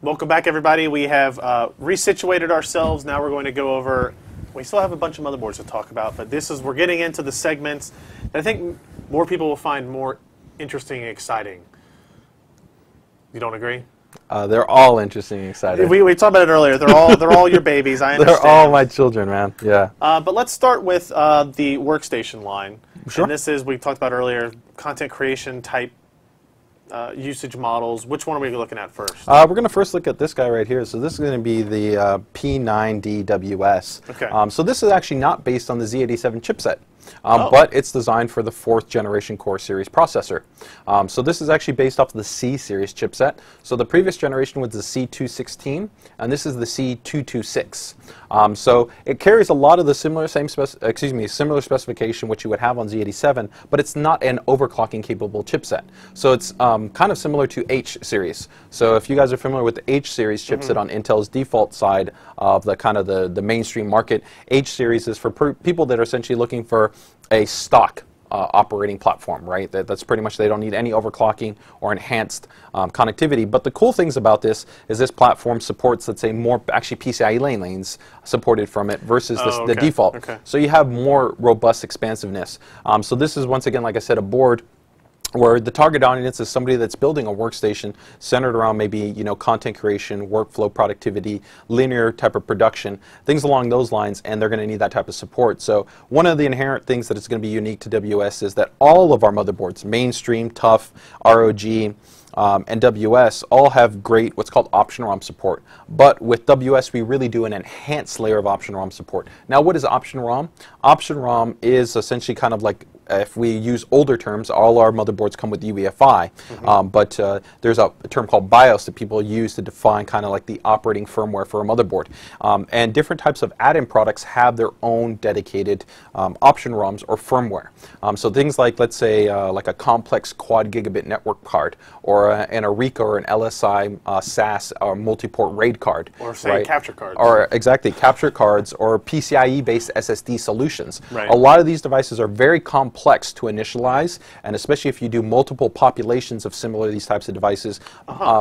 Welcome back, everybody. We have resituated ourselves. Now we're going to go over, we still have a bunch of motherboards to talk about, but we're getting into the segments that I think more people will find more interesting and exciting. You don't agree? They're all interesting and exciting. We talked about it earlier. They're all your babies. I understand. They're all my children, man. Yeah. But let's start with the Workstation line. Sure. And this is, we talked about earlier, content creation type usage models. Which one are we looking at first? We're going to first look at this guy right here. So this is going to be the P9DWS. Okay. So this is actually not based on the Z87 chipset. But it's designed for the 4th generation Core Series processor. So this is actually based off the C Series chipset. So the previous generation was the C216, and this is the C226. So it carries a lot of the similar specification which you would have on Z87, but it's not an overclocking capable chipset. So it's kind of similar to H Series. So if you guys are familiar with the H Series chipset on Intel's default side of the kind of the mainstream market, H Series is for people that are essentially looking for a stock operating platform, right? That's pretty much, they don't need any overclocking or enhanced connectivity. But the cool things about this is this platform supports, let's say, more actually PCIe lanes supported from it versus the default. Okay. So you have more robust expansiveness. So this is, once again, like I said, a board where the target audience is somebody that's building a workstation centered around maybe, you know, content creation, workflow productivity, linear type of production, things along those lines, and they're going to need that type of support. So one of the inherent things that is going to be unique to WS is that all of our motherboards, mainstream, TUF, ROG, and WS all have great what's called option ROM support. But with WS, we really do an enhanced layer of option ROM support. Now, what is option ROM? Option ROM is essentially kind of like, if we use older terms, all our motherboards come with UEFI, but there's a term called BIOS that people use to define kind of like the operating firmware for a motherboard. And different types of add-in products have their own dedicated option ROMs or firmware. So things like, let's say, like a complex quad gigabit network card, or an Arica or an LSI SAS or multi-port RAID card. Or say capture cards. Or exactly, capture cards or PCIe-based SSD solutions. Right. A lot of these devices are very complex to initialize, and especially if you do multiple populations of similar these types of devices,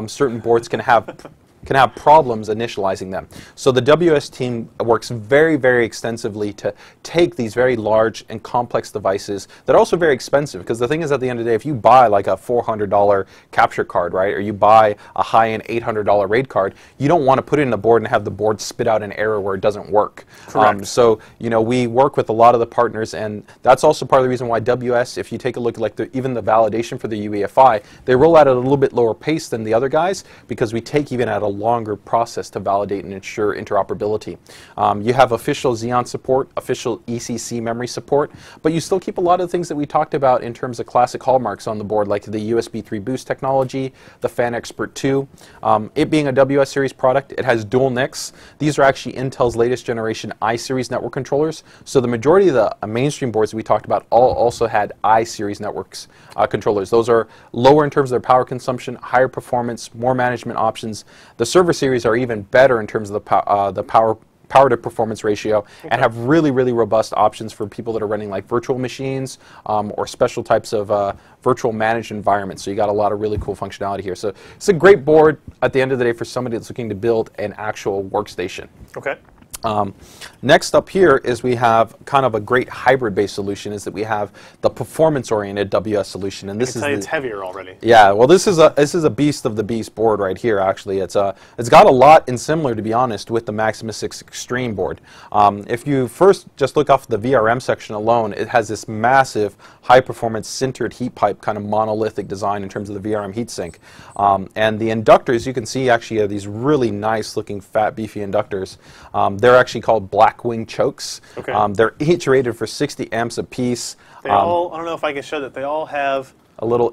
certain boards can have problems initializing them. So the WS team works very, very extensively to take these very large and complex devices that are also very expensive, because the thing is, at the end of the day, if you buy like a $400 capture card, right, or you buy a high-end $800 RAID card, you don't want to put it in the board and have the board spit out an error where it doesn't work. Correct. So, you know, we work with a lot of the partners, and that's also part of the reason why WS, if you take a look at like even the validation for the UEFI, they roll out at a little bit lower pace than the other guys, because we take even at a longer process to validate and ensure interoperability. You have official Xeon support, official ECC memory support, but you still keep a lot of the things that we talked about in terms of classic hallmarks on the board, like the USB 3 boost technology, the Fan Expert 2. It being a WS series product, it has dual NICs. These are actually Intel's latest generation I-series network controllers. So the majority of the mainstream boards that we talked about all also had I-series networks controllers. Those are lower in terms of their power consumption, higher performance, more management options. The server series are even better in terms of the power to performance ratio, and have really, really robust options for people that are running like virtual machines or special types of virtual managed environments. So you got a lot of really cool functionality here. So it's a great board at the end of the day for somebody that's looking to build an actual workstation. Okay. Next up here is we have kind of a great hybrid-based solution, is that we have the performance-oriented WS solution, and this is it's heavier already. Yeah, well, this is a beast of the beast board right here. Actually, it's got a lot in similar, to be honest, with the Maximus VI Extreme board. If you first just look off the VRM section alone, it has this massive high-performance sintered heat pipe kind of monolithic design in terms of the VRM heatsink, and the inductors you can see actually are these really nice-looking fat beefy inductors. They're actually called Blackwing chokes. Okay. They're each rated for 60 amps apiece. They all, I don't know if I can show that, they all have a little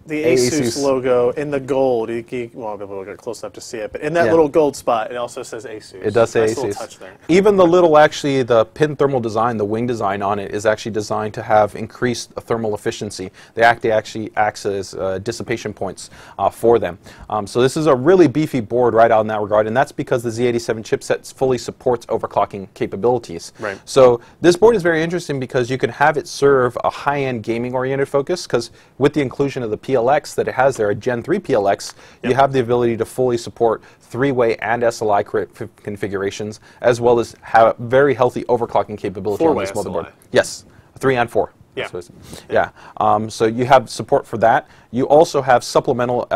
the ASUS logo in the gold. You won't be able to get close enough to see it, but in that little gold spot, it also says ASUS. It does say nice ASUS. Little touch there. Even the little, actually, the pin thermal design, the wing design on it is actually designed to have increased thermal efficiency. They actually act as dissipation points for them. So this is a really beefy board right out in that regard, and that's because the Z87 chipset fully supports overclocking capabilities. Right. So this board is very interesting because you can have it serve a high-end gaming-oriented focus, because with the inclusion of the PLX that it has there, a Gen 3 PLX, you have the ability to fully support 3-way and SLI configurations, as well as have very healthy overclocking capability on this motherboard. SLI. Yes, 3 and 4. Yeah. So you have support for that. You also have supplemental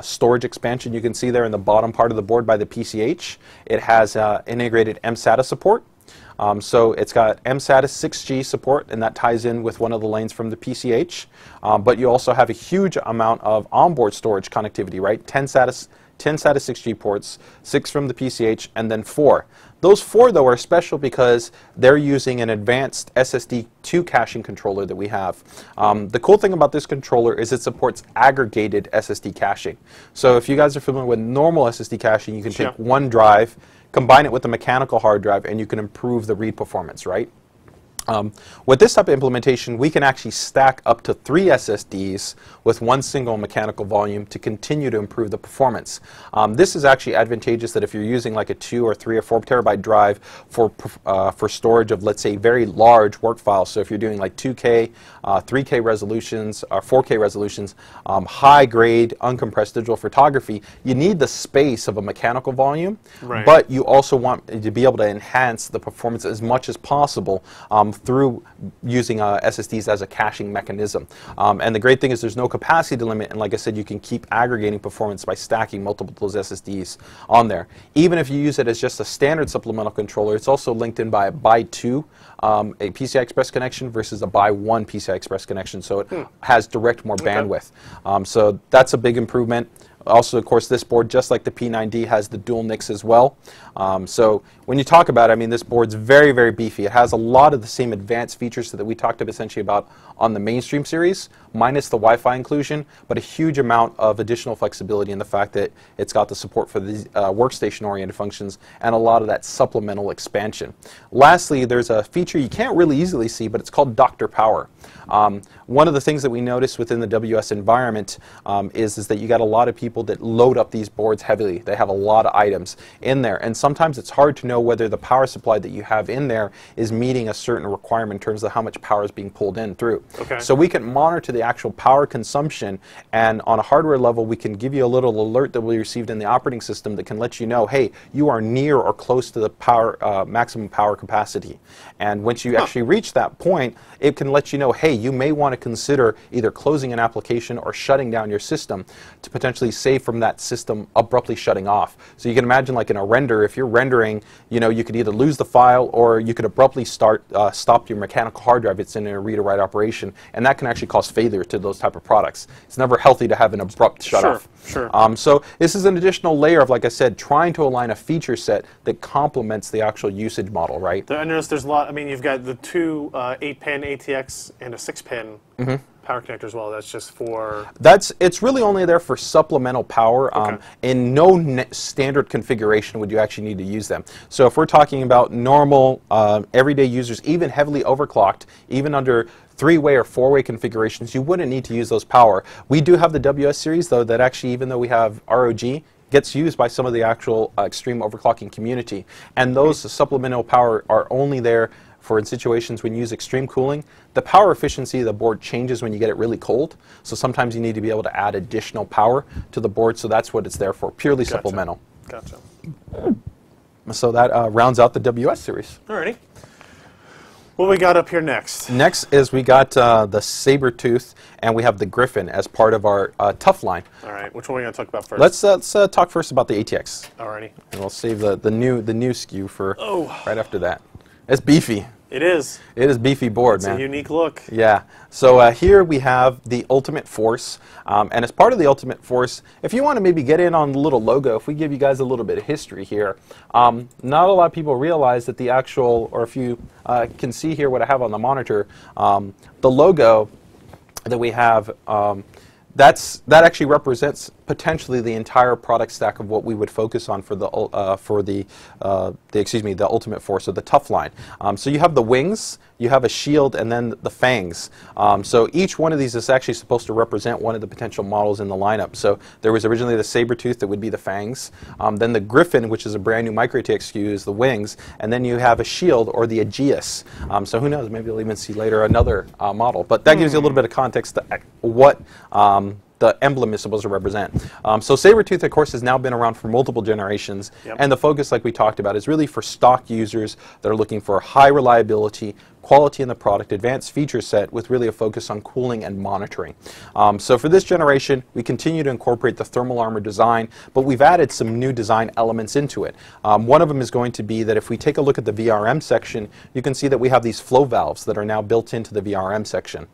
storage expansion. You can see there in the bottom part of the board by the PCH. It has integrated mSATA support. So it's got mSATA 6G support, and that ties in with one of the lanes from the PCH. But you also have a huge amount of onboard storage connectivity, right? 10 SATA 6G ports, 6 from the PCH, and then 4. Those 4, though, are special because they're using an advanced SSD 2 caching controller that we have. The cool thing about this controller is it supports aggregated SSD caching. So if you guys are familiar with normal SSD caching, you can take one drive, combine it with a mechanical hard drive, and you can improve the read performance, right? With this type of implementation, we can actually stack up to 3 SSDs with one single mechanical volume to continue to improve the performance. This is actually advantageous that if you're using like a 2 or 3 or 4 terabyte drive for storage of, let's say, very large work files. So if you're doing like 2K, 3K resolutions, or 4K resolutions, high-grade uncompressed digital photography, you need the space of a mechanical volume, but you also want to be able to enhance the performance as much as possible through using SSDs as a caching mechanism. And the great thing is there's no capacity limit, and like I said, you can keep aggregating performance by stacking multiple of those SSDs on there. Even if you use it as just a standard supplemental controller, it's also linked in by a BY2 a PCI Express connection versus a BY1 PCI Express connection, so it has direct more bandwidth. So that's a big improvement. Also, of course, this board, just like the P9D, has the dual NICs as well. So when you talk about it, I mean, this board's very, very beefy. It has a lot of the same advanced features that we talked essentially about on the mainstream series, minus the Wi-Fi inclusion, but a huge amount of additional flexibility in the fact that it's got the support for the workstation-oriented functions and a lot of that supplemental expansion. Lastly, there's a feature you can't really easily see, but it's called Dr. Power. One of the things that we notice within the WS environment is that you got a lot of people that load up these boards heavily. They have a lot of items in there, and sometimes it's hard to know whether the power supply that you have in there is meeting a certain requirement in terms of how much power is being pulled in through. So we can monitor the actual power consumption, and on a hardware level we can give you a little alert that we received in the operating system that can let you know, hey, you are near or close to the power maximum power capacity. And once you actually reach that point, it can let you know, hey, you may want to consider either closing an application or shutting down your system to potentially save from that system abruptly shutting off. So you can imagine, like in a render, if you're rendering, you know, you could either lose the file or you could abruptly stop your mechanical hard drive. It's in a read or write operation, and that can actually cause failure to those type of products. It's never healthy to have an abrupt shut off. So this is an additional layer of, like I said, trying to align a feature set that complements the actual usage model, right? I noticed there's a lot. I mean, you've got the 2 8-pin ATX and a 6-pin power connector as well. That's just for... It's really only there for supplemental power. In no standard configuration would you actually need to use them. So if we're talking about normal, everyday users, even heavily overclocked, even under 3-way or 4-way configurations, you wouldn't need to use those power. We do have the WS series, though, that actually, even though we have ROG, gets used by some of the actual extreme overclocking community. And those supplemental power are only there for in situations when you use extreme cooling. The power efficiency of the board changes when you get it really cold, so sometimes you need to be able to add additional power to the board, so that's what it's there for, purely supplemental. So that rounds out the WS series. Alrighty. What we got up here next? Next is we got the Sabertooth, and we have the Gryphon as part of our TUF line. All right, which one are we going to talk about first? Let's talk first about the ATX. Alrighty. And we'll save the new SKU for right after that. It's beefy. It is. It is beefy board, man. It's a unique look. Yeah. So here we have the Ultimate Force, and as part of the Ultimate Force, if you want to maybe get in on the little logo, if we give you guys a little bit of history here, not a lot of people realize that the actual, or if you can see here what I have on the monitor, the logo that we have, that actually represents potentially the entire product stack of what we would focus on for the Ultimate Force, or the TUF line. So you have the wings, you have a shield, and then the fangs. So each one of these is actually supposed to represent one of the potential models in the lineup. So there was originally the Sabertooth that would be the fangs, then the Gryphon, which is a brand new Micro-ATX SKU, is the wings, and then you have a shield, or the Aegeus. So who knows, maybe we'll even see later another model. But that gives you a little bit of context to what the emblem is supposed to represent. So Sabertooth, of course, has now been around for multiple generations, and the focus, like we talked about, is really for stock users that are looking for high reliability, quality in the product, advanced feature set with really a focus on cooling and monitoring. So for this generation, we continue to incorporate the thermal armor design, but we've added some new design elements into it. One of them is going to be that if we take a look at the VRM section, you can see that we have these flow valves that are now built into the VRM section.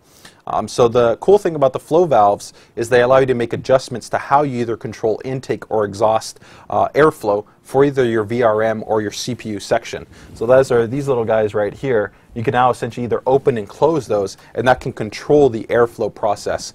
So the cool thing about the flow valves is they allow you to make adjustments to how you either control intake or exhaust airflow for either your VRM or your CPU section. So those are these little guys right here. You can now essentially either open and close those, and that can control the airflow process.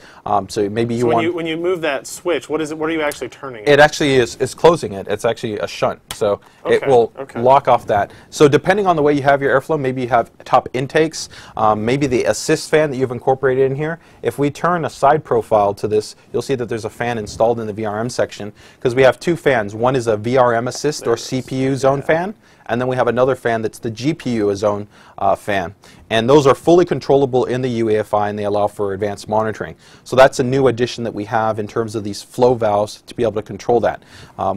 So maybe you want when you move that switch, what is it? What are you actually turning? It actually is closing it. It's actually a shunt, so it will lock off that. So depending on the way you have your airflow, maybe you have top intakes, maybe the assist fan that you've incorporated in here. If we turn a side profile to this, you'll see that there's a fan installed in the VRM section because we have two fans. One is a VRM assist or CPU zone fan, and then we have another fan that's the GPU zone fan. And those are fully controllable in the UEFI, and they allow for advanced monitoring. So that's a new addition that we have in terms of these flow valves to be able to control that.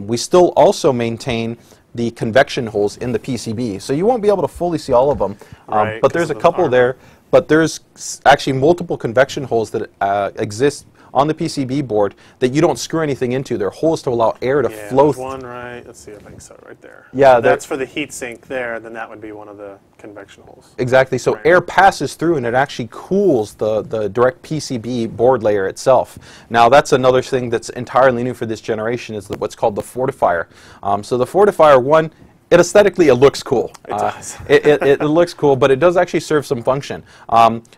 We still also maintain the convection holes in the PCB. So you won't be able to fully see all of them, but there's a couple there. But there's actually multiple convection holes that exist on the PCB board that you don't screw anything into. They're holes to allow air to flow. There's one right. Let's see if I can set it right there. Yeah, so that's for the heat sink there. Then that would be one of the convection holes. Exactly. So air passes through, and it actually cools the direct PCB board layer itself. Now that's another thing that's entirely new for this generation is what's called the fortifier. So the fortifier, one, it aesthetically, it looks cool. It does. It looks cool, but it does actually serve some function.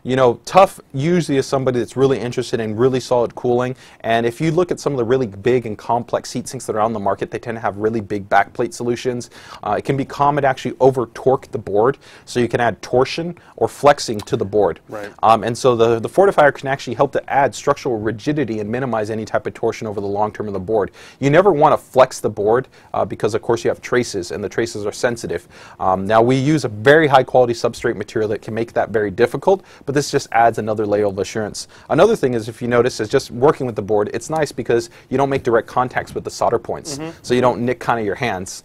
You know, TUF usually is somebody that's really interested in really solid cooling, and if you look at some of the really big and complex heat sinks that are on the market, they tend to have really big backplate solutions. It can be common to actually over-torque the board, so you can add torsion or flexing to the board. Right. And so the fortifier can actually help to add structural rigidity and minimize any type of torsion over the long term of the board. You never want to flex the board because, of course, you have traces, and the traces are sensitive. Now we use a very high quality substrate material that can make that very difficult, but this just adds another layer of assurance. Another thing is, if you notice, is just working with the board, it's nice because you don't make direct contacts with the solder points, so you don't nick kind of your hands.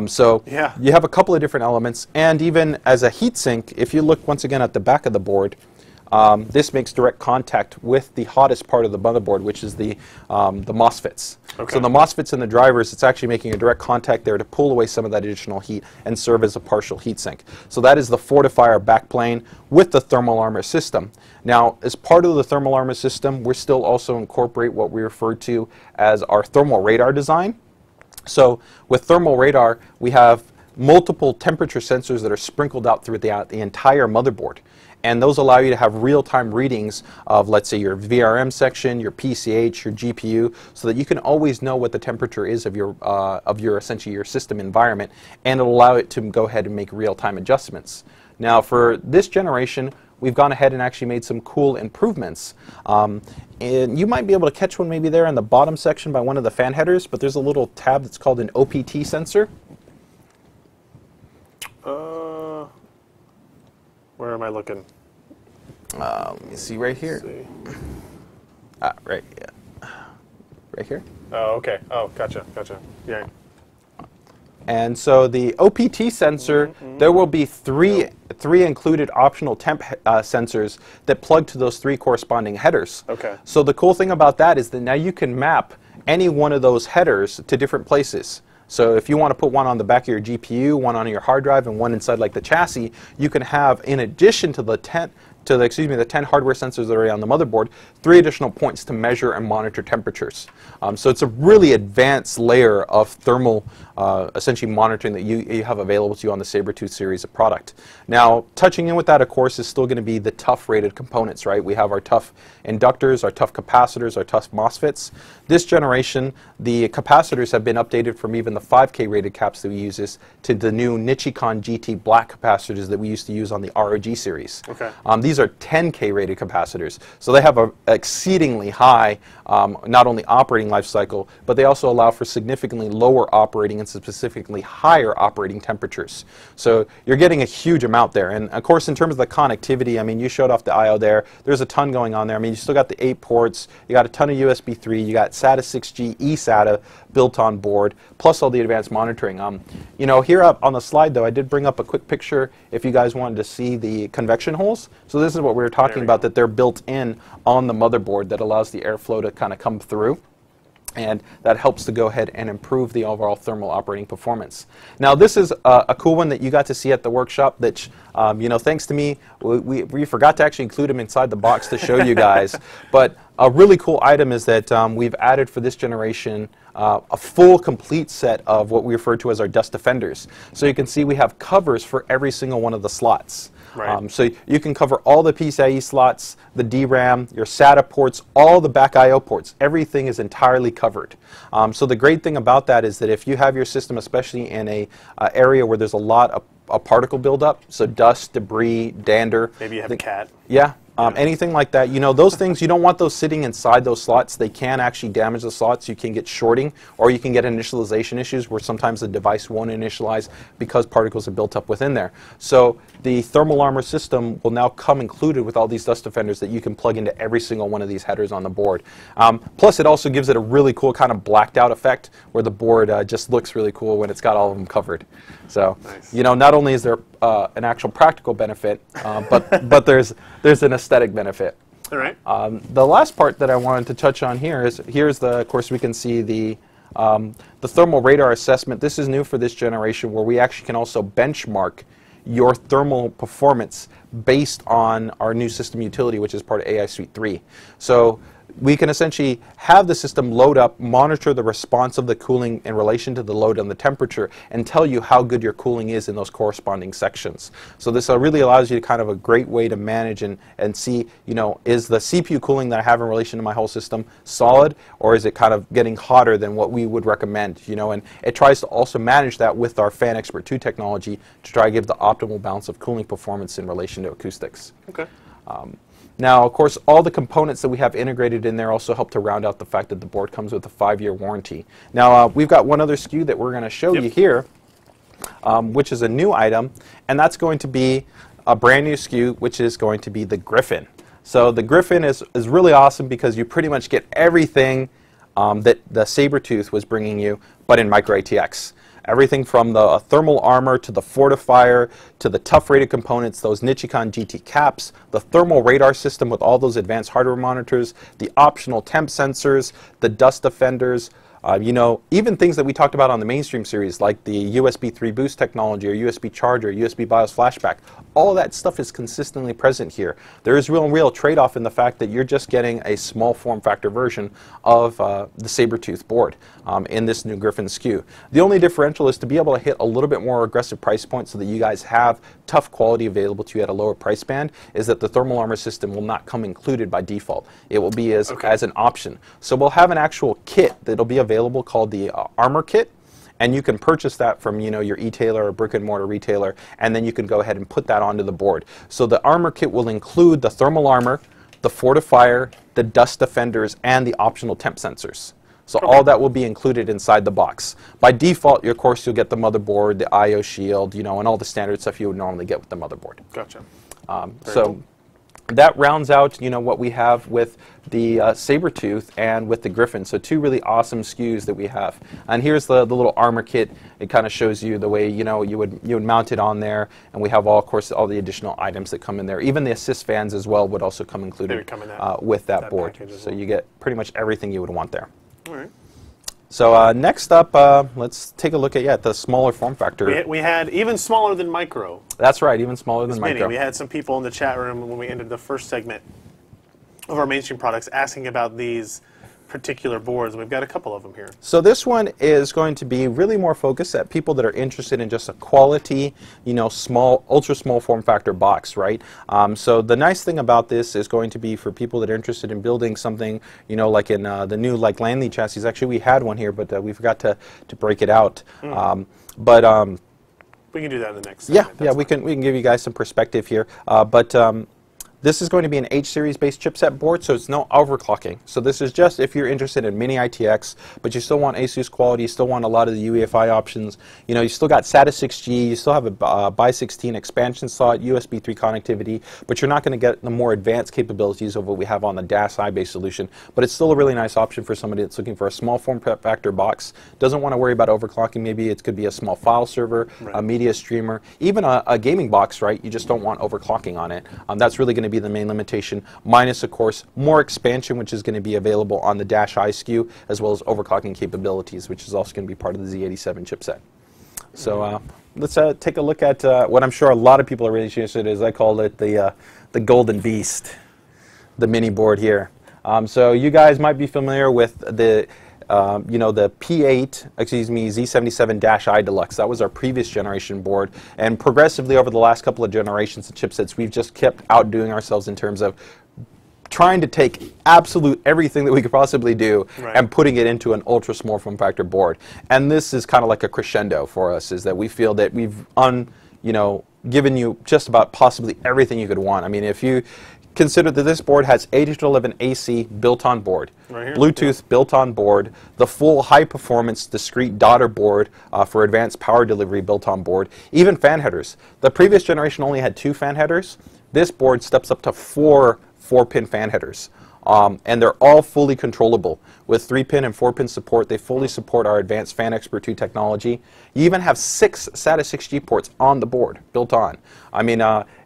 So you have a couple of different elements, and even as a heatsink, if you look once again at the back of the board, this makes direct contact with the hottest part of the motherboard, which is the MOSFETs. So the MOSFETs and the drivers, it's actually making a direct contact there to pull away some of that additional heat and serve as a partial heatsink. So that is the fortifier backplane with the thermal armor system. Now, as part of the thermal armor system, we're still also incorporate what we refer to as our thermal radar design. So with thermal radar, we have multiple temperature sensors that are sprinkled out through the entire motherboard. And those allow you to have real-time readings of, let's say, your VRM section, your PCH, your GPU, so that you can always know what the temperature is of your essentially your system environment, and it'll allow it to go ahead and make real-time adjustments. Now, for this generation, we've gone ahead and actually made some cool improvements. And you might be able to catch one maybe there in the bottom section by one of the fan headers, but there's a little tab that's called an OPT sensor. Where am I looking? Let me see right here. Right here. Oh, okay. Oh, gotcha. Yeah. And so the OPT sensor, there will be three included optional temp sensors that plug to those three corresponding headers. Okay. So the cool thing about that is that now you can map any one of those headers to different places. So if you want to put one on the back of your GPU, one on your hard drive, and one inside like the chassis, you can have, in addition to the 10 hardware sensors that are on the motherboard, 3 additional points to measure and monitor temperatures. So it's a really advanced layer of thermal, essentially monitoring that you have available to you on the Sabertooth series of product. Now, touching in with that, of course, is still going to be the TUF rated components, right? We have our TUF inductors, our TUF capacitors, our TUF MOSFETs. This generation, the capacitors have been updated from even the 5K rated caps that we use to the new Nichicon GT black capacitors that we used to use on the ROG series. Okay. these are 10K rated capacitors. So they have an exceedingly high, not only operating life cycle, but they also allow for significantly lower operating and specifically higher operating temperatures. So you're getting a huge amount there. And of course, in terms of the connectivity, I mean, you showed off the I/O there. There's a ton going on there. I mean, you still got the 8 ports. You got a ton of USB 3. You got SATA 6G, eSATA built on board, plus all the advanced monitoring. You know, here up on the slide, though, I did bring up a quick picture if you guys wanted to see the convection holes. So this is what we were talking about, that they're built in on the motherboard that allows the airflow to kind of come through. And that helps to go ahead and improve the overall thermal operating performance. Now, this is a cool one that you got to see at the workshop that, you know, thanks to me, we forgot to actually include them inside the box to show you guys. But a really cool item is that we've added for this generation a full, complete set of what we refer to as our dust defenders. So you can see we have covers for every single one of the slots. Right. So you can cover all the PCIe slots, the DRAM, your SATA ports, all the back I/O ports. Everything is entirely covered. So the great thing about that is that if you have your system, especially in a area where there's a lot of particle buildup, so dust, debris, dander. Maybe you have a cat. Yeah. Anything like that, you know, those things, you don't want those sitting inside those slots. They can actually damage the slots. You can get shorting, or you can get initialization issues where sometimes the device won't initialize because particles are built up within there. So the thermal armor system will now come included with all these dust defenders that you can plug into every single one of these headers on the board. Plus, it also gives it a really cool kind of blacked out effect where the board just looks really cool when it's got all of them covered. So, nice. you know, not only is there an actual practical benefit, but there's an aesthetic benefit. All right. The last part that I wanted to touch on here is, of course, we can see the thermal radar assessment. This is new for this generation, where we actually can also benchmark your thermal performance based on our new system utility, which is part of AI Suite 3. So we can essentially have the system load up, monitor the response of the cooling in relation to the load and the temperature, and tell you how good your cooling is in those corresponding sections. So this really allows you to kind of a great way to manage and see, you know, is the CPU cooling that I have in relation to my whole system solid, or is it kind of getting hotter than what we would recommend, you know, and it tries to also manage that with our Fan Expert 2 technology to try to give the optimal balance of cooling performance in relation to acoustics. Okay. Now, of course, all the components that we have integrated in there also help to round out the fact that the board comes with a 5-year warranty. Now, we've got one other SKU that we're going to show you here, which is a new item, and that's going to be a brand new SKU, which is going to be the Gryphon. So the Gryphon is really awesome because you pretty much get everything that the Sabertooth was bringing you, but in Micro-ITX. Everything from the thermal armor to the fortifier to the TUF rated components, those Nichicon GT caps, the thermal radar system with all those advanced hardware monitors, the optional temp sensors, the dust defenders, you know, even things that we talked about on the mainstream series like the USB 3 boost technology or USB charger, USB BIOS flashback. All of that stuff is consistently present here. There is real trade-off in the fact that you're just getting a small form factor version of the Sabertooth board in this new Gryphon SKU. The only differential is to be able to hit a little bit more aggressive price point so that you guys have tough quality available to you at a lower price band, is that the thermal armor system will not come included by default. It will be as an option. So we'll have an actual kit that'll be available called the Armor Kit, and you can purchase that from, you know, your e-tailer or brick and mortar retailer, and then you can go ahead and put that onto the board. So the Armor Kit will include the thermal armor, the fortifier, the dust defenders, and the optional temp sensors. So all that will be included inside the box. By default, of course, you'll get the motherboard, the I/O shield, you know, and all the standard stuff you would normally get with the motherboard. Gotcha. So cool. That rounds out, you know, what we have with the Sabertooth and with the Gryphon. So two really awesome SKUs that we have. And here's the little armor kit. It kind of shows you the way, you know, you would mount it on there. And we have all, of course, all the additional items that come in there. Even the assist fans as well would also come included with that board. So you get pretty much everything you would want there. All right. So next up, let's take a look at the smaller form factor. We had even smaller than Micro. That's right, even smaller than Micro. We had some people in the chat room when we ended the first segment of our mainstream products asking about these particular boards. We've got a couple of them here. So this one is going to be really more focused at people that are interested in just a quality, you know, small, ultra small form factor box, right? So the nice thing about this is going to be for people that are interested in building something, you know, like in the new like Landley chassis. Actually, we had one here, but we forgot to break it out. We can do that in the next segment. Yeah, we can give you guys some perspective here. This is going to be an H-series based chipset board, so it's no overclocking. So this is just if you're interested in Mini-ITX, but you still want ASUS quality, you still want a lot of the UEFI options. You know, you still got SATA 6G, you still have a by 16 expansion slot, USB 3 connectivity, but you're not going to get the more advanced capabilities of what we have on the DAS-I based solution. But it's still a really nice option for somebody that's looking for a small form factor box, doesn't want to worry about overclocking. Maybe it could be a small file server, a media streamer, even a gaming box, right? You just don't want overclocking on it. That's really going to be the main limitation, minus of course more expansion, which is going to be available on the Dash-I SKU, as well as overclocking capabilities, which is also going to be part of the Z87 chipset. So let's take a look at what I'm sure a lot of people are really interested in. I call it the golden beast, the mini board here. So you guys might be familiar with the you know, the P8, excuse me, Z77 Dash-I Deluxe. That was our previous generation board, and progressively over the last couple of generations of chipsets, we've just kept outdoing ourselves in terms of trying to take absolute everything that we could possibly do and putting it into an ultra small form factor board. And this is kind of like a crescendo for us, is that we feel that we've you know, given you just about possibly everything you could want. I mean, if you consider that this board has 811 AC built on board, Bluetooth built on board, the full high performance discrete daughter board for advanced power delivery built on board, even fan headers. The previous generation only had 2 fan headers. This board steps up to 4 4-pin fan headers. And they're all fully controllable. With 3-pin and 4-pin support, they fully support our advanced Fan Expert 2 technology. You even have 6 SATA 6G ports on the board, built on. I mean,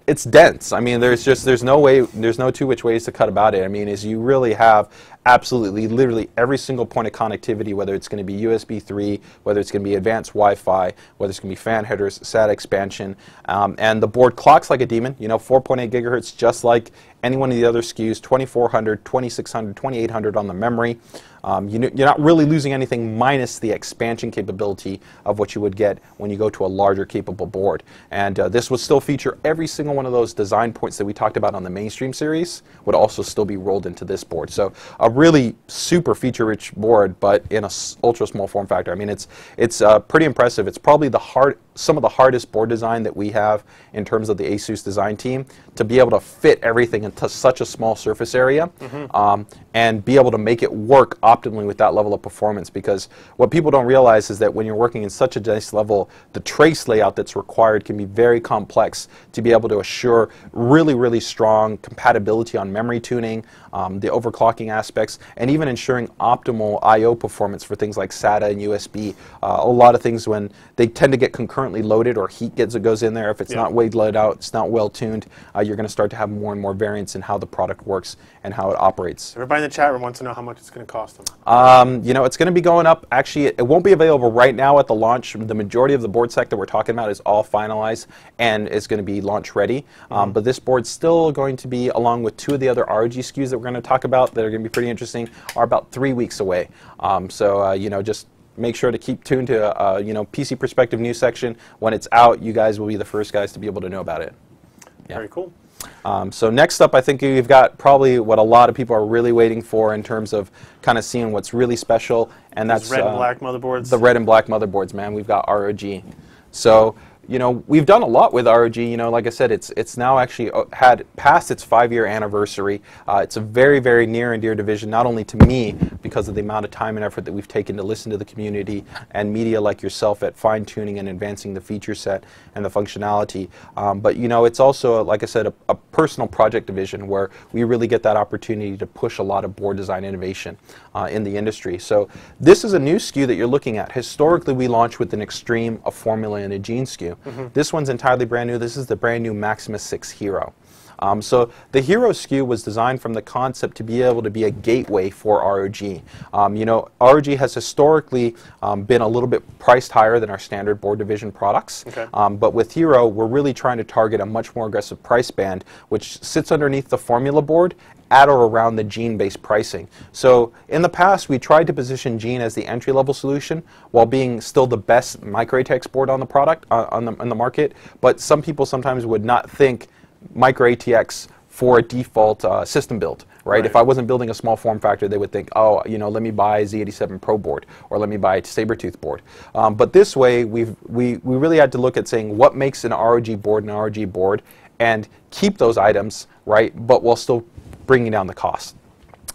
it's dense. I mean, there's no two which ways to cut about it. I mean, is you really have absolutely, literally every single point of connectivity, whether it's going to be USB 3, whether it's going to be advanced Wi-Fi, whether it's going to be fan headers, SATA expansion, and the board clocks like a demon. You know, 4.8 gigahertz, just like any one of the other SKUs, 2400, 2600, 2800 on the memory. You're not really losing anything minus the expansion capability of what you would get when you go to a larger capable board. And this would still feature every single one of those design points that we talked about on the mainstream series would also still be rolled into this board. So a really super feature-rich board, but in a ultra small form factor. I mean, it's pretty impressive. It's probably some of the hardest board design that we have in terms of the ASUS design team, to be able to fit everything into such a small surface area and be able to make it work optimally with that level of performance. Because what people don't realize is that when you're working in such a dense level, the trace layout that's required can be very complex to be able to assure really, really strong compatibility on memory tuning, the overclocking aspects, and even ensuring optimal I/O performance for things like SATA and USB. A lot of things, when they tend to get concurrently loaded or heat goes in there, if it's not weighed laid out, it's not well tuned, you're going to start to have more and more variance in how the product works and how it operates. Everybody in the chat room wants to know how much it's going to cost them. You know, it's going to be going up. Actually, it won't be available right now at the launch. The majority of the board set that we're talking about is all finalized and is going to be launch ready. But this board's still going to be, along with 2 of the other ROG SKUs that we're going to talk about that are going to be pretty interesting, are about 3 weeks away. You know, just make sure to keep tuned to you know, PC Perspective news section. When it's out, you guys will be the first guys to be able to know about it. Very cool. So next up, I think we've got probably what a lot of people are really waiting for in terms of kind of seeing what's really special, and that's red and black motherboards. The red and black motherboards, man. We've got ROG. So, you know, we've done a lot with ROG. You know, like I said, it's now actually had passed its 5-year anniversary. It's a very, very near and dear division, not only to me because of the amount of time and effort that we've taken to listen to the community and media like yourself at fine-tuning and advancing the feature set and the functionality, but you know, it's also, like I said, a personal project division where we really get that opportunity to push a lot of board design innovation in the industry. So this is a new SKU that you're looking at. Historically, we launched with an Extreme, a Formula, and a Gene SKU. This one's entirely brand new. This is the brand new Maximus VI Hero. So the Hero SKU was designed from the concept to be able to be a gateway for ROG. You know, ROG has historically been a little bit priced higher than our standard board division products. But with Hero, we're really trying to target a much more aggressive price band, which sits underneath the Formula board at or around the Gene-based pricing. So in the past, we tried to position Gene as the entry-level solution while being still the best Micro-ATX board on the product on the market. But some people sometimes would not think Micro-ATX for a default system build, right? If I wasn't building a small form factor, they would think, oh, you know, let me buy a Z87 Pro board, or let me buy a Sabertooth board. But this way, we really had to look at saying what makes an ROG board an ROG board, and keep those items, right, but while still bringing down the cost.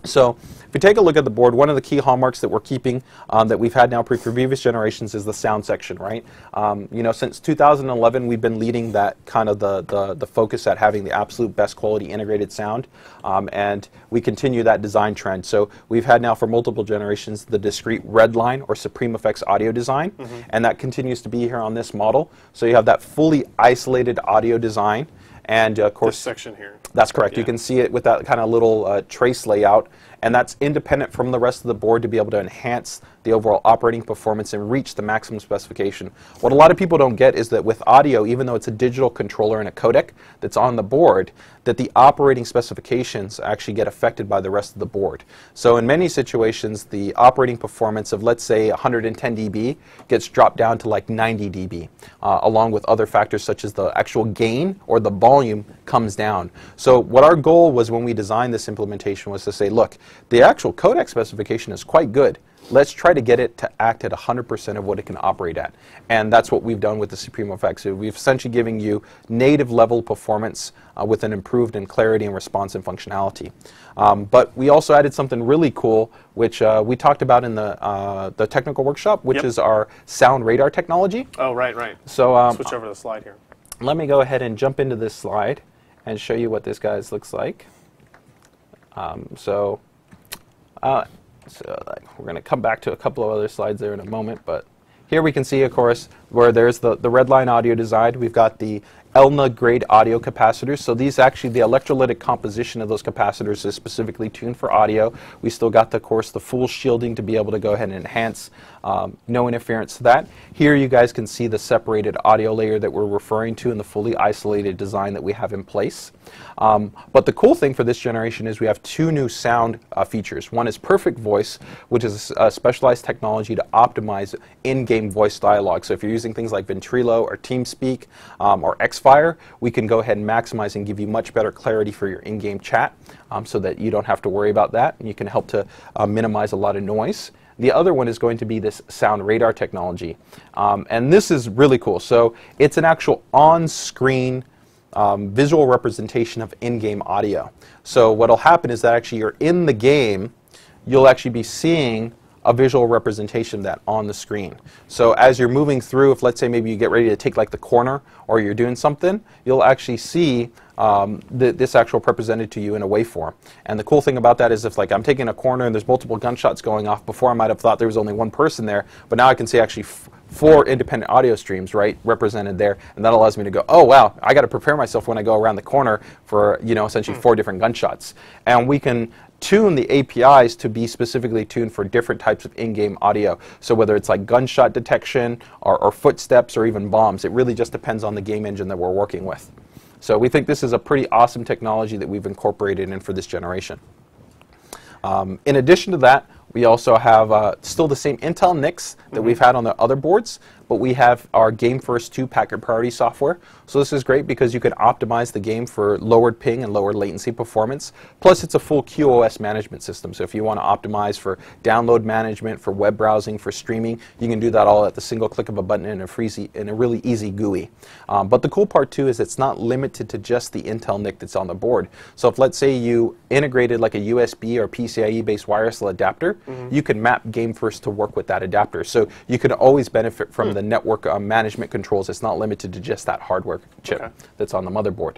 So if we take a look at the board, one of the key hallmarks that we're keeping that we've had now for previous generations is the sound section, right? You know, since 2011, we've been leading that kind of the focus at having the absolute best quality integrated sound, and we continue that design trend. So we've had now for multiple generations the discrete red line or Supreme Effects audio design, and that continues to be here on this model. So you have that fully isolated audio design. And of course, this section here. That's correct. Yeah. You can see it with that kind of little trace layout, and that's independent from the rest of the board to be able to enhance the overall operating performance and reach the maximum specification. What a lot of people don't get is that with audio, even though it's a digital controller and a codec that's on the board, that the operating specifications actually get affected by the rest of the board. So in many situations, the operating performance of, let's say, 110 dB gets dropped down to like 90 dB, along with other factors such as the actual gain or the volume comes down. So what our goal was when we designed this implementation was to say, look, the actual codec specification is quite good. Let's try to get it to act at 100% of what it can operate at. And that's what we've done with the Supreme Effects. So we've essentially given you native level performance with an improved in clarity and response and functionality. But we also added something really cool, which we talked about in the technical workshop, which is our sound radar technology. Oh, right, right. So switch over to the slide here. Let me go ahead and jump into this slide and show you what this guy looks like. So we're going to come back to a couple of other slides there in a moment, but here we can see, of course, where there's the red line audio design. We've got the ELNA grade audio capacitors. So these actually, the electrolytic composition of those capacitors is specifically tuned for audio. We still got, of course, the full shielding to be able to go ahead and enhance no interference to that. Here you guys can see the separated audio layer that we're referring to in the fully isolated design that we have in place. But the cool thing for this generation is we have two new sound features. One is Perfect Voice, which is a specialized technology to optimize in-game voice dialogue. So if you're using things like Ventrilo or TeamSpeak or Xfire, we can go ahead and maximize and give you much better clarity for your in-game chat so that you don't have to worry about that, and you can help to minimize a lot of noise. The other one is going to be this sound radar technology. And this is really cool. So it's an actual on-screen visual representation of in-game audio. So what will happen is that actually you're in the game, you'll actually be seeing a visual representation of that on the screen. So as you're moving through, if let's say maybe you get ready to take like the corner or you're doing something, you'll actually see this actual represented to you in a waveform. And the cool thing about that is if like I'm taking a corner and there's multiple gunshots going off, before I might have thought there was only one person there, but now I can see actually 4 independent audio streams, right, represented there, and that allows me to go, oh wow, I got to prepare myself when I go around the corner for, you know, essentially 4 different gunshots. And we can tune the APIs to be specifically tuned for different types of in-game audio. So whether it's like gunshot detection or footsteps or even bombs, it really just depends on the game engine that we're working with. So we think this is a pretty awesome technology that we've incorporated in for this generation. In addition to that, we also have still the same Intel NICs that we've had on the other boards, but we have our GameFirst 2 packet priority software. So this is great because you can optimize the game for lowered ping and lower latency performance. Plus it's a full QoS management system. So if you want to optimize for download management, for web browsing, for streaming, you can do that all at the single click of a button in a really easy GUI. But the cool part too is it's not limited to just the Intel NIC that's on the board. So if let's say you integrated like a USB or PCIe based wireless adapter, you can map GameFirst to work with that adapter. So you can always benefit from the network management controls. It's not limited to just that hardware chip that's on the motherboard.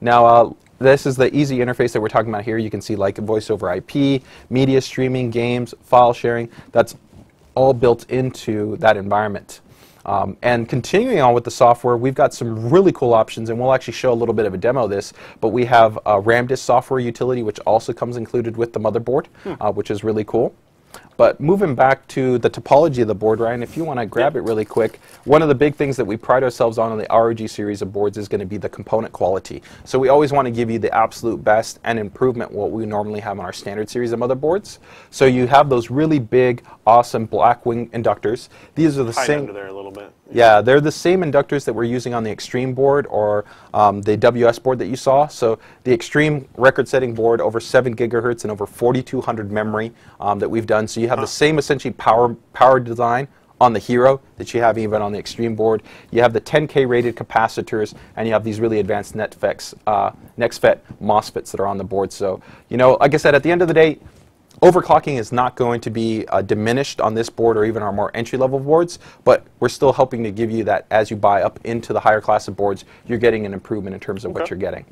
Now, this is the easy interface that we're talking about here. You can see like voice over IP, media streaming, games, file sharing. That's all built into that environment. And continuing on with the software, we've got some really cool options, and we'll actually show a little bit of a demo of this, but we have a RAM disk software utility, which also comes included with the motherboard, which is really cool. But moving back to the topology of the board, Ryan, if you want to grab it really quick, one of the big things that we pride ourselves on the ROG series of boards is going to be the component quality. So we always want to give you the absolute best and improvement what we normally have on our standard series of motherboards. So you have those really big, awesome Blackwing inductors. These are the same. Under there a little bit. Yeah, they're the same inductors that we're using on the Extreme board or the WS board that you saw. So the Extreme record-setting board, over 7 gigahertz and over 4200 memory that we've done. So you have the same essentially power design on the Hero that you have even on the Extreme board. You have the 10K rated capacitors, and you have these really advanced NextFET MOSFETs that are on the board. So, you know, like I said, at the end of the day, overclocking is not going to be diminished on this board or even our more entry-level boards, but we're still helping to give you that as you buy up into the higher class of boards, you're getting an improvement in terms of what you're getting.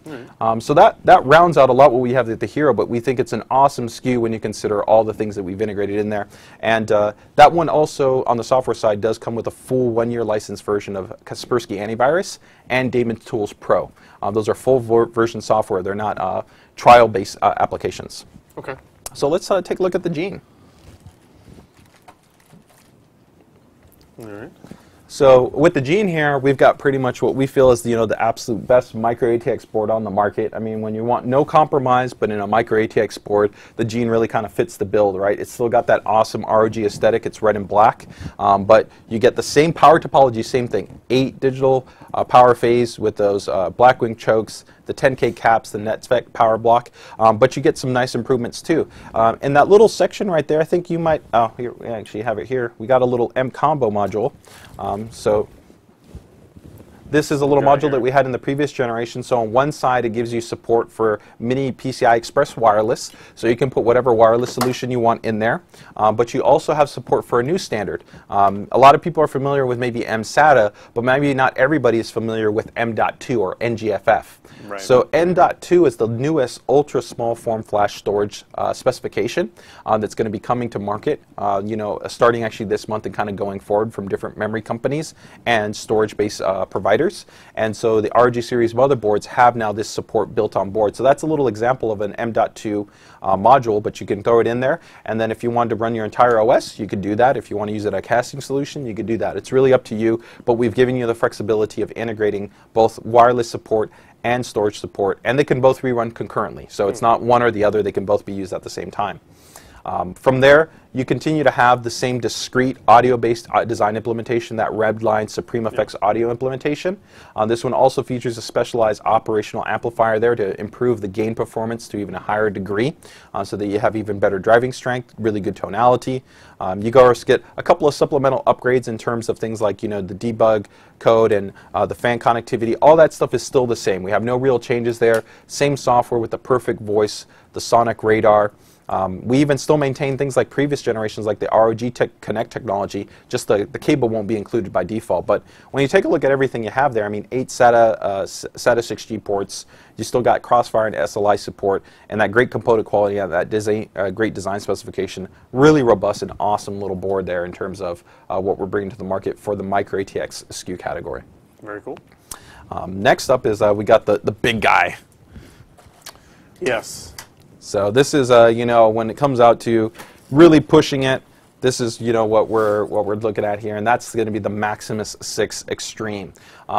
So that rounds out a lot what we have at the Hero, but we think it's an awesome SKU when you consider all the things that we've integrated in there. And that one also, on the software side, does come with a full 1-year licensed version of Kaspersky Antivirus and Damon Tools Pro. Those are full version software. They're not trial-based applications. Okay. So let's take a look at the Gene. All right. So with the Gene here, we've got pretty much what we feel is the absolute best micro ATX board on the market. I mean, when you want no compromise, but in a micro ATX board, the Gene really kind of fits the build, right? It's still got that awesome ROG aesthetic. It's red and black, but you get the same power topology, same thing. 8 digital power phase with those Blackwing chokes, the 10K caps, the NetSpec power block, but you get some nice improvements too. In that little section right there, I think you might, oh, here, we actually have it here. We got a little M combo module. So this is a little module that we had in the previous generation. So on one side, it gives you support for Mini PCI Express wireless. So you can put whatever wireless solution you want in there. But you also have support for a new standard. A lot of people are familiar with maybe mSATA, but maybe not everybody is familiar with M.2 or NGFF. Right. So M.2 is the newest ultra small form flash storage specification that's going to be coming to market, starting actually this month and kind of going forward from different memory companies and storage-based providers. And so the ROG series motherboards have now this support built on board. So that's a little example of an M.2 module, but you can throw it in there. And then if you wanted to run your entire OS, you could do that. If you want to use it as a casting solution, you could do that. It's really up to you, but we've given you the flexibility of integrating both wireless support and storage support, and they can both rerun concurrently. So it's not one or the other, they can both be used at the same time. From there, you continue to have the same discrete audio-based design implementation, that Redline Supreme Effects audio implementation. This one also features a specialized operational amplifier there to improve the gain performance to even a higher degree, so that you have even better driving strength, really good tonality. You get a couple of supplemental upgrades in terms of things like the debug code and the fan connectivity. All that stuff is still the same. We have no real changes there. Same software with the perfect voice, the sonic radar. We even still maintain things like previous generations, like the ROG Connect technology. Just the cable won't be included by default. But when you take a look at everything you have there, I mean, 8 SATA 6G ports. You still got Crossfire and SLI support, and that great component quality, that great design specification. Really robust and awesome little board there in terms of what we're bringing to the market for the micro ATX SKU category. Very cool. Next up is we got the big guy. Yes. So this is, when it comes out to really pushing it, this is, what we're looking at here, and that's going to be the Maximus VI Extreme.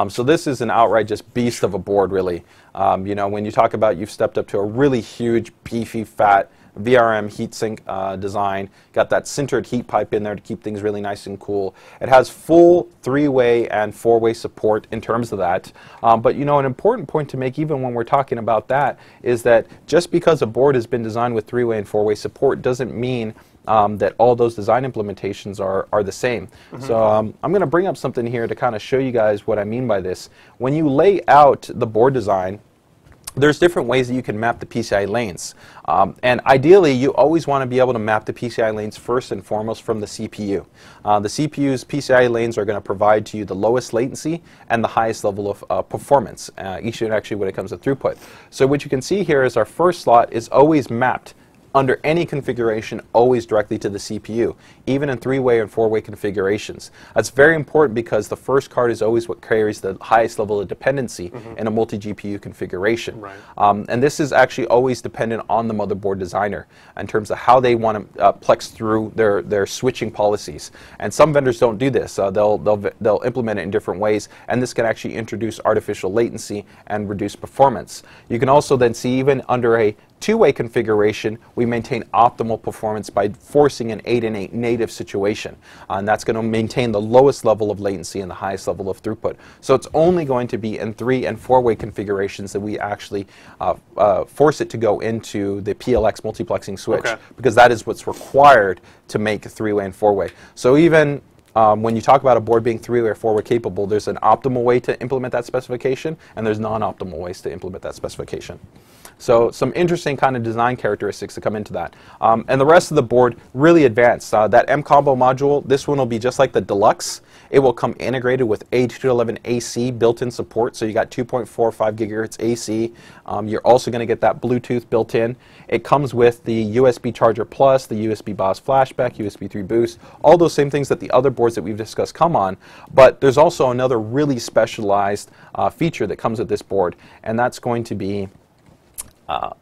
So this is an outright just beast of a board, really. When you talk about you've stepped up to a really huge, beefy, fat VRM heatsink design, got that sintered heat pipe in there to keep things really nice and cool. It has full 3-way and 4-way support in terms of that. But an important point to make even when we're talking about that is that just because a board has been designed with 3-way and 4-way support doesn't mean that all those design implementations are the same. So I'm going to bring up something here to kind of show you guys what I mean by this. When you lay out the board design, there's different ways that you can map the PCI lanes. And ideally, you always want to be able to map the PCI lanes first and foremost from the CPU. The CPU's PCI lanes are going to provide to you the lowest latency and the highest level of performance, actually when it comes to throughput. So what you can see here is our first slot is always mapped under any configuration, always directly to the CPU, even in 3-way and 4-way configurations. That's very important because the first card is always what carries the highest level of dependency in a multi-GPU configuration. Right. And this is actually always dependent on the motherboard designer in terms of how they want to plex through their switching policies. And some vendors don't do this. They'll implement it in different ways, and this can actually introduce artificial latency and reduce performance. You can also then see even under a 2-way configuration, we maintain optimal performance by forcing an 8-in-8 native situation. And that's going to maintain the lowest level of latency and the highest level of throughput. So it's only going to be in 3- and 4-way configurations that we actually force it to go into the PLX multiplexing switch, because that is what's required to make 3-way and 4-way. So even when you talk about a board being 3 or 4 capable, there's an optimal way to implement that specification, and there's non-optimal ways to implement that specification. So some interesting kind of design characteristics that come into that. And the rest of the board really advanced. That M-Combo module, this one will be just like the Deluxe. It will come integrated with A211 AC built-in support, so you got 2.45 gigahertz AC. You're also going to get that Bluetooth built in. It comes with the USB Charger Plus, the USB BIOS Flashback, USB 3 Boost, all those same things that the other boards that we've discussed come on. But there's also another really specialized feature that comes with this board, and that's going to be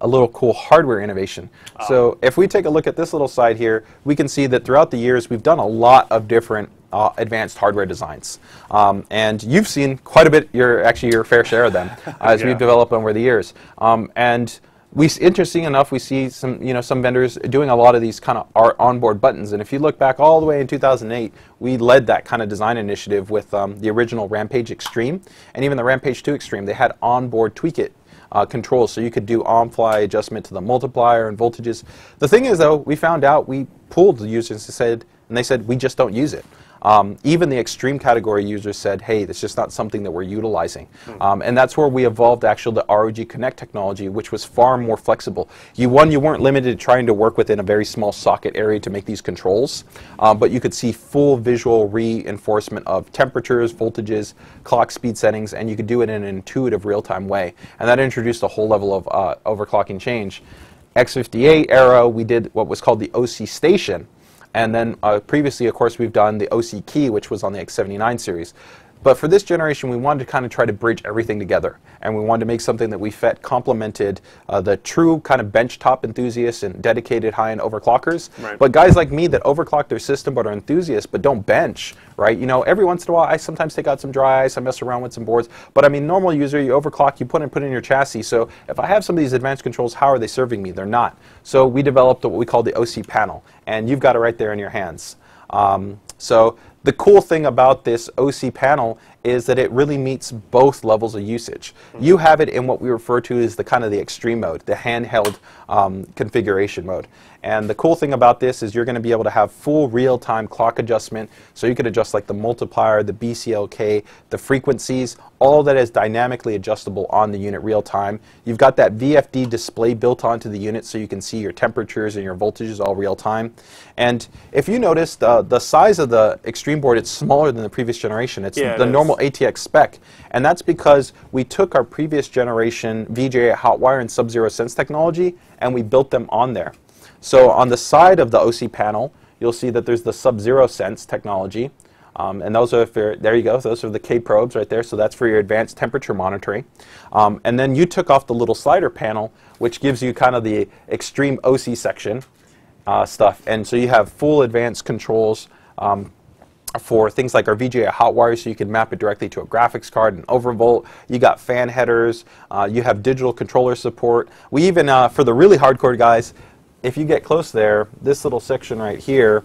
a little cool hardware innovation. So if we take a look at this little side here, we can see that throughout the years we've done a lot of different advanced hardware designs, and you've seen quite a bit. Actually your fair share of them as we've developed over the years. And interesting enough, we see some vendors doing a lot of these kind of onboard buttons. And if you look back all the way in 2008, we led that kind of design initiative with the original Rampage Extreme and even the Rampage 2 Extreme. They had onboard tweak it controls, so you could do on-fly adjustment to the multiplier and voltages. The thing is, though, we found out, we pooled the users and they said we just don't use it. Even the extreme category users said, hey, that's just not something that we're utilizing. And that's where we evolved actually the ROG Connect technology, which was far more flexible. You weren't limited to trying to work within a very small socket area to make these controls, but you could see full visual reinforcement of temperatures, voltages, clock speed settings, and you could do it in an intuitive real-time way. And that introduced a whole level of overclocking change. X58 era, we did what was called the OC Station. And then previously, of course, we've done the OC Key, which was on the X79 series. But for this generation, we wanted to kind of try to bridge everything together. And we wanted to make something that we felt complemented the true kind of benchtop enthusiasts and dedicated high-end overclockers. Right. But guys like me that overclock their system but are enthusiasts but don't bench, right? You know, every once in a while, I sometimes take out some dry ice, I mess around with some boards. But I mean, normal user, you overclock, you put in your chassis. So if I have some of these advanced controls, how are they serving me? They're not. So we developed what we call the OC panel. And you've got it right there in your hands. So the cool thing about this OC panel is that it really meets both levels of usage. You have it in what we refer to as the kind of the extreme mode, the handheld configuration mode. And the cool thing about this is you're going to be able to have full real-time clock adjustment, so you could adjust like the multiplier, the BCLK, the frequencies, all that is dynamically adjustable on the unit real time. You've got that VFD display built onto the unit so you can see your temperatures and your voltages all real time. And if you notice, the size of the Extreme board, it's smaller than the previous generation. It's the normal ATX spec. And that's because we took our previous generation VGA hot wire and Sub-Zero Sense technology and we built them on there. So on the side of the OC panel, you'll see that there's the Sub-Zero Sense technology. And those are, there you go, those are the K probes right there, so that's for your advanced temperature monitoring. And then you took off the little slider panel, which gives you kind of the extreme OC section stuff. And so you have full advanced controls for things like our VGA hot wire, so you can map it directly to a graphics card and overvolt. You got fan headers, you have digital controller support. We even, for the really hardcore guys, if you get close there, this little section right here,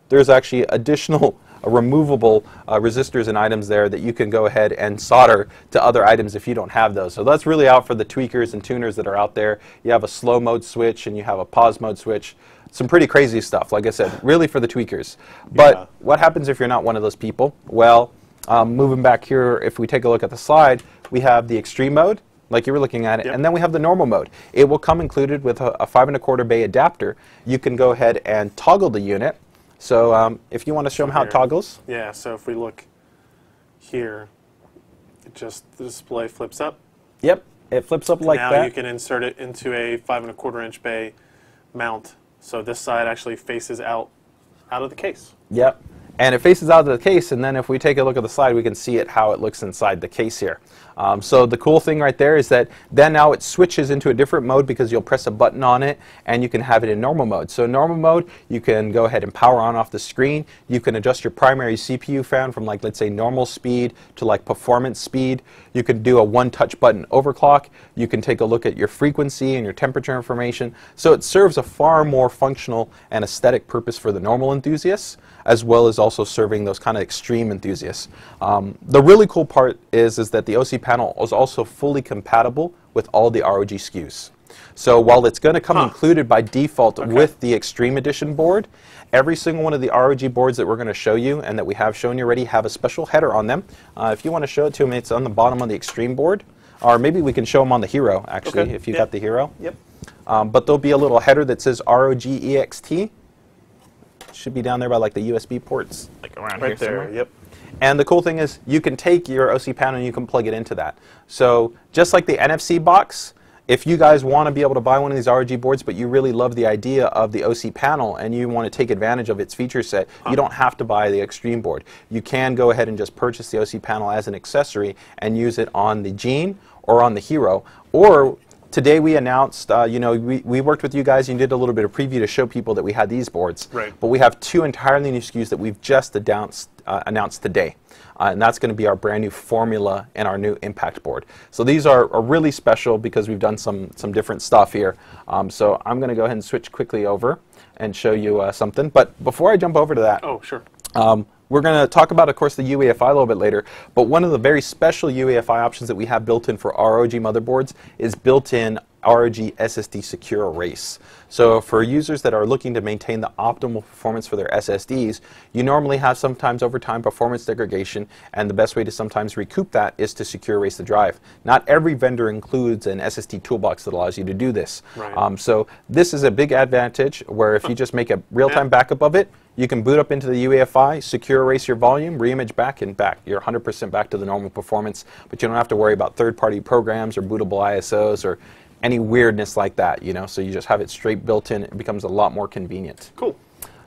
there's actually additional removable resistors and items there that you can go ahead and solder to other items if you don't have those. So that's really out for the tweakers and tuners that are out there. You have a slow mode switch and you have a pause mode switch. Some pretty crazy stuff, like I said, really for the tweakers. But what happens if you're not one of those people? Well, moving back here, if we take a look at the slide, we have the extreme mode, like you were looking at it, and then we have the normal mode. It will come included with a 5 1/4 bay adapter. You can go ahead and toggle the unit. So if you want to show them how it toggles. Yeah, so if we look here, the display flips up. Yep, it flips up like that. Now you can insert it into a 5 1/4" bay mount. So this side actually faces out of the case. Yep, and it faces out of the case, and then if we take a look at the slide, we can see it how it looks inside the case here. So the cool thing right there is that then now it switches into a different mode because you'll press a button on it and you can have it in normal mode. So in normal mode, you can go ahead and power on off the screen. You can adjust your primary CPU fan from, like, let's say normal speed to like performance speed. You can do a one-touch button overclock. You can take a look at your frequency and your temperature information. So it serves a far more functional and aesthetic purpose for the normal enthusiasts, as well as also serving those kind of extreme enthusiasts. The really cool part is that the OC panel is also fully compatible with all the ROG SKUs. So while it's going to come included by default with the Extreme Edition board, every single one of the ROG boards that we're going to show you and that we have shown you already have a special header on them. If you want to show it to me, it's on the bottom on the Extreme board. Or maybe we can show them on the Hero, actually, if you got the Hero. Yep. But there'll be a little header that says ROG EXT. Should be down there by like the USB ports, like around here somewhere. Right there, yep. And the cool thing is you can take your OC panel and you can plug it into that. So just like the NFC box, if you guys want to be able to buy one of these ROG boards, but you really love the idea of the OC panel and you want to take advantage of its feature set, you don't have to buy the Extreme board. You can go ahead and just purchase the OC panel as an accessory and use it on the Gene or on the Hero. Or today we announced, you know, we worked with you guys and did a little bit of preview to show people that we had these boards. Right. But we have 2 entirely new SKUs that we've just announced today. And that's going to be our brand new Formula and our new Impact board. So these are really special because we've done some different stuff here. So I'm going to go ahead and switch quickly over and show you something. But before I jump over to that, sure. we're going to talk about, of course, the UEFI a little bit later. But one of the very special UEFI options that we have built in for ROG motherboards is built-in ROG SSD Secure Erase. So for users that are looking to maintain the optimal performance for their SSDs, you normally have sometimes over time performance degradation, and the best way to sometimes recoup that is to secure erase the drive. Not every vendor includes an SSD toolbox that allows you to do this. Right. So this is a big advantage where if you just make a real-time backup of it, you can boot up into the UEFI, secure erase your volume, reimage back, and back. You're 100% back to the normal performance, but you don't have to worry about third-party programs or bootable ISOs or any weirdness like that, you know, so you just have it straight built in. It becomes a lot more convenient. Cool.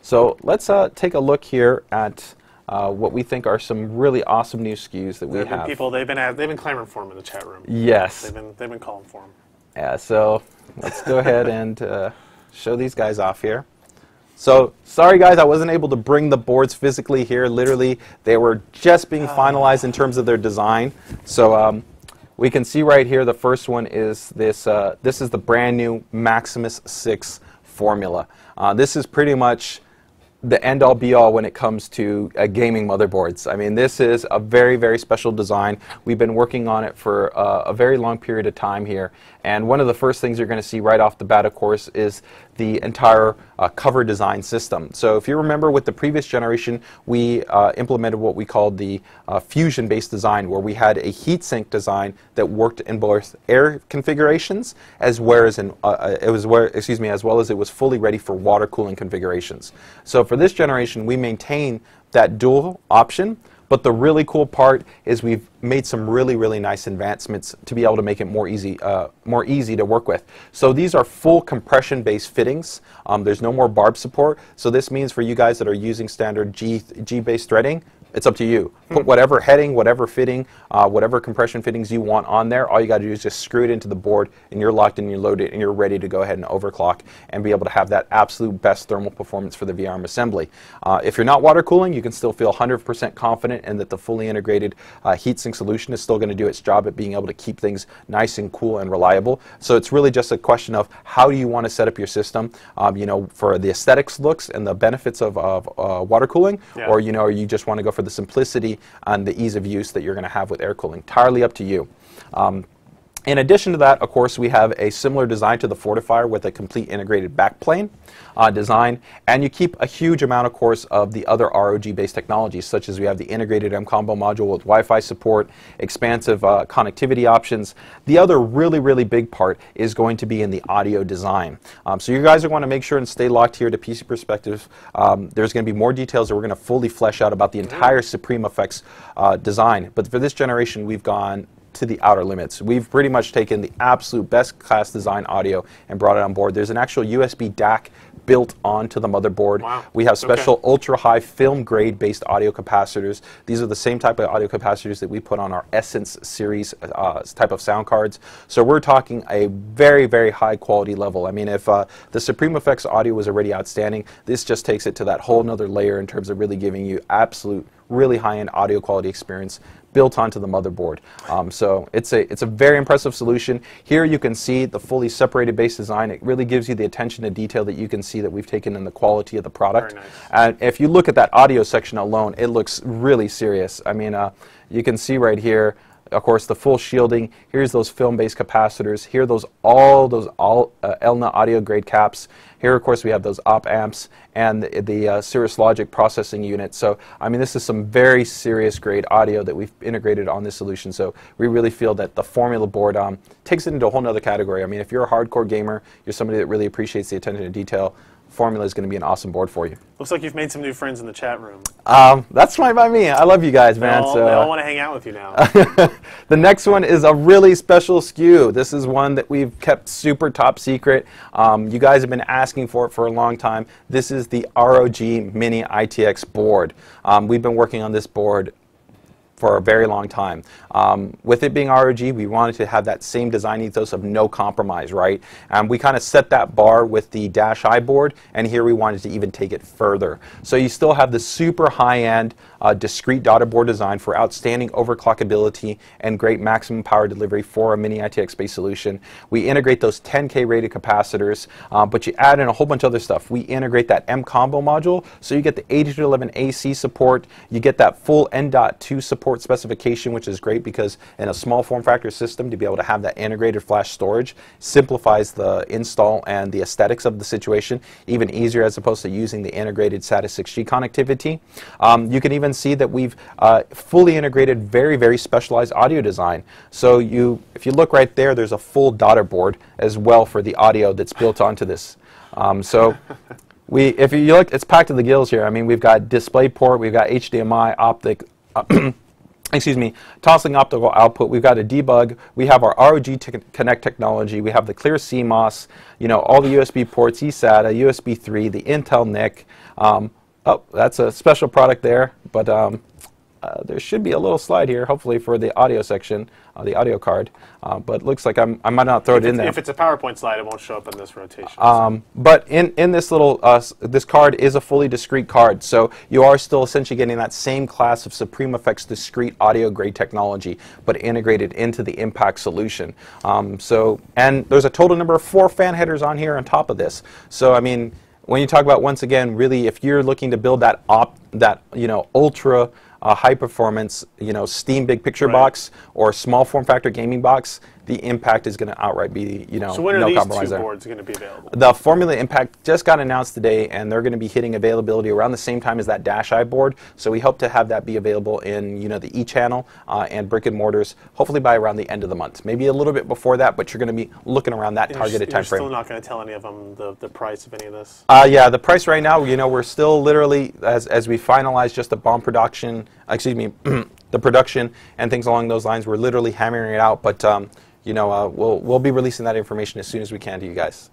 So let's take a look here at what we think are some really awesome new SKUs that we have. People, they've been clamoring for them in the chat room. Yes. They've been calling for them. Yeah, so let's go ahead and show these guys off here. So, sorry guys, I wasn't able to bring the boards physically here. Literally, they were just being finalized in terms of their design. So, we can see right here, the first one is this. This is the brand new Maximus VI Formula. This is pretty much the end-all be-all when it comes to gaming motherboards. I mean, this is a very, very special design. We've been working on it for a very long period of time here. And one of the first things you're going to see right off the bat, of course, is the entire cover design system. So if you remember with the previous generation, we implemented what we called the fusion-based design, where we had a heatsink design that worked in both air configurations as well as as well as it was fully ready for water cooling configurations. So for this generation, we maintain that dual option. But the really cool part is we've made some really, really nice advancements to be able to make it more easy to work with. So these are full compression-based fittings. There's no more barb support. So this means for you guys that are using standard G-based threading, it's up to you. Put whatever heading, whatever fitting, whatever compression fittings you want on there. All you got to do is just screw it into the board, and you're locked and you load it, and you're ready to go ahead and overclock and be able to have that absolute best thermal performance for the VRM assembly. If you're not water cooling, you can still feel 100% confident in that the fully integrated heatsink solution is still going to do its job at being able to keep things nice and cool and reliable. So it's really just a question of how do you want to set up your system, you know, for the aesthetics looks and the benefits of water cooling, or you know, or you just want to go for the simplicity and the ease of use that you're going to have with air cooling. Entirely up to you. In addition to that, of course, we have a similar design to the Fortifier with a complete integrated backplane design, and you keep a huge amount, of course, of the other ROG-based technologies, such as we have the integrated M-Combo module with Wi-Fi support, expansive connectivity options. The other really, really big part is going to be in the audio design. So you guys are going to make sure and stay locked here to PC Perspective. There's going to be more details that we're going to fully flesh out about the entire Supreme Effects design. But for this generation, we've gone to the outer limits. We've pretty much taken the absolute best class design audio and brought it on board. There's an actual USB DAC built onto the motherboard. Wow. We have special ultra-high film grade based audio capacitors. These are the same type of audio capacitors that we put on our Essence series type of sound cards. So we're talking a very, very high quality level. I mean, if the Supreme Effects audio was already outstanding, this just takes it to that whole nother layer in terms of really giving you absolute, really high-end audio quality experience built onto the motherboard. So it's a very impressive solution. Here you can see the fully separated base design. It really gives you the attention to detail that you can see that we've taken in the quality of the product. Very nice. And if you look at that audio section alone, it looks really serious. I mean, you can see right here, of course, the full shielding. Here's those film-based capacitors. Here, all Elna audio grade caps. Here, of course, we have those op amps and the Cirrus Logic processing unit. So, I mean, this is some very serious grade audio that we've integrated on this solution. So, we really feel that the formula board takes it into a whole nother category. I mean, if you're a hardcore gamer, you're somebody that really appreciates the attention to detail, Formula is going to be an awesome board for you. Looks like you've made some new friends in the chat room. That's fine by me. I love you guys, man. They all want to hang out with you now. The next one is a really special SKU. This is one that we've kept super top secret. You guys have been asking for it for a long time. This is the ROG Mini-ITX board. We've been working on this board for a very long time. With it being ROG, we wanted to have that same design ethos of no compromise, right? We kind of set that bar with the Dash I board, and here we wanted to even take it further. So you still have the super high-end discrete daughter board design for outstanding overclockability and great maximum power delivery for a Mini-ITX-based solution. We integrate those 10K rated capacitors, but you add in a whole bunch of other stuff. We integrate that M-Combo module, so you get the 8211 AC support, you get that full N.2 support specification, which is great because in a small form factor system to be able to have that integrated flash storage simplifies the install and the aesthetics of the situation even easier as opposed to using the integrated SATA 6G connectivity. You can even see that we've fully integrated very, very specialized audio design. So if you look right there, there's a full daughter board as well for the audio that's built onto this. If you look, it's packed to the gills here. I mean, we've got DisplayPort, we've got HDMI, optic, excuse me, tossing optical output. We've got a debug. We have our ROG Connect technology. We have the clear CMOS, you know, all the USB ports, eSATA, USB 3, the Intel NIC. Oh, that's a special product there, but there should be a little slide here, hopefully, for the audio section, the audio card. But it looks like I might not throw it in there. If it's a PowerPoint slide, it won't show up in this rotation. But in this little, this card is a fully discrete card, so you are still essentially getting that same class of Supreme Effects discrete audio grade technology, but integrated into the Impact solution. And there's a total number of 4 fan headers on here on top of this. So I mean, when you talk about, once again, really, if you're looking to build that ultra high performance, Steam big picture box or small form factor gaming box, the Impact is going to outright be, So when are no these compromise two there. boards going to be available? The Formula Impact just got announced today, and they're going to be hitting availability around the same time as that Dash I board. So we hope to have that be available in, the E-channel and brick and mortars, hopefully by around the end of the month. Maybe a little bit before that, but you're going to be looking around that targeted time frame. You're still not going to tell any of them the price of any of this? Yeah, the price right now, we're still literally, as we finalize just the BOM production, the production and things along those lines, we're literally hammering it out, but we'll be releasing that information as soon as we can to you guys.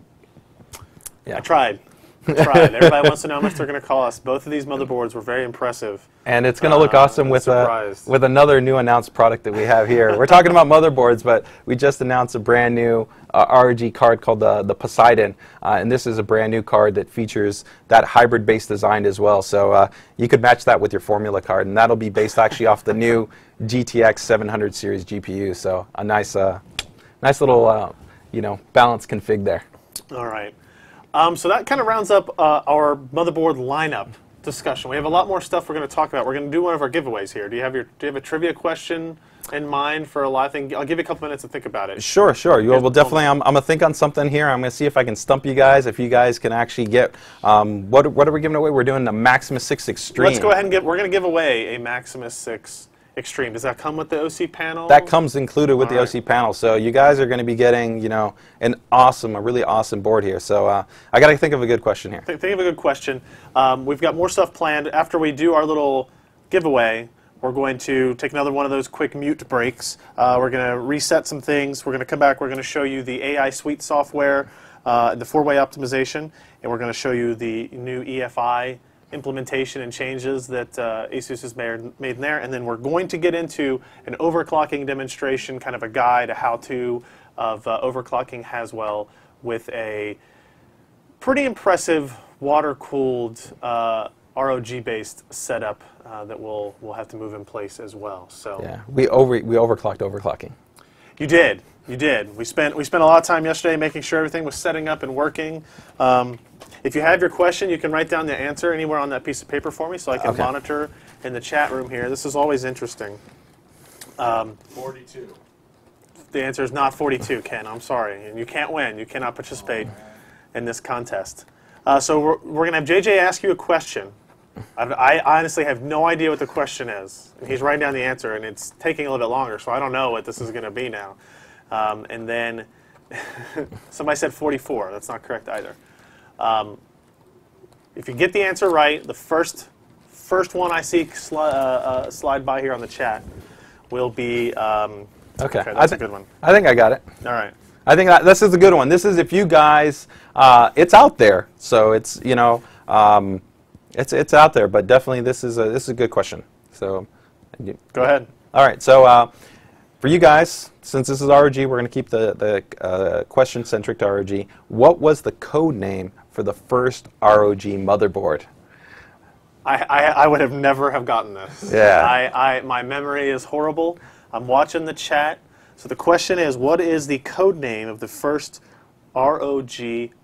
Yeah. I tried. Everybody wants to know how much they're going to cost. Both of these motherboards were very impressive. And it's going to look awesome with another new announced product that we have here. We're talking about motherboards, but we just announced a brand new ROG card called the Poseidon. And this is a brand new card that features that hybrid-based design as well. So you could match that with your Formula card, and that'll be based actually off the new GTX 700 series GPU. So a nice little, balanced config there. All right. So that kind of rounds up our motherboard lineup discussion. We have a lot more stuff we're going to talk about. We're going to do one of our giveaways here. Do you have a trivia question in mind for a live thing? I'll give you a couple minutes to think about it. Sure. Well, definitely, I'm going to think on something here. I'm going to see if I can stump you guys, if you guys can actually get, what are we giving away? We're doing the Maximus VI Extreme. Let's go ahead and we're going to give away a Maximus VI Extreme. Does that come with the OC panel? That comes included with the OC panel. So you guys are going to be getting, a really awesome board here. So I got to think of a good question here. Think of a good question. We've got more stuff planned. After we do our little giveaway, we're going to take another one of those quick mute breaks. We're going to reset some things. We're going to come back. We're going to show you the AI Suite software, the 4-way optimization, and we're going to show you the new EFI implementation and changes that ASUS has made in there, and then we're going to get into an overclocking demonstration, kind of a guide, a how-to of overclocking Haswell with a pretty impressive water-cooled ROG-based setup that we'll have to move in place as well. So yeah, we overclocked overclocking. You did. We spent a lot of time yesterday making sure everything was setting up and working. If you have your question, you can write down the answer anywhere on that piece of paper for me so I can monitor in the chat room here. This is always interesting. 42. The answer is not 42, Ken. I'm sorry. And you can't win. You cannot participate in this contest. So we're going to have JJ ask you a question. I honestly have no idea what the question is. And he's writing down the answer, and it's taking a little bit longer, so I don't know what this is going to be now. And then somebody said 44. That's not correct either. If you get the answer right, the first one I see slide by here on the chat will be... Okay, that's a good one. I think I got it. All right. I think this is a good one. This is if you guys, it's out there, so it's it's out there, but definitely this is a good question. So, go ahead. All right. So for you guys, since this is ROG, we're going to keep the question centric to ROG. What was the code name for the first ROG motherboard? I would have never have gotten this. Yeah. My memory is horrible. I'm watching the chat. So the question is, what is the code name of the first ROG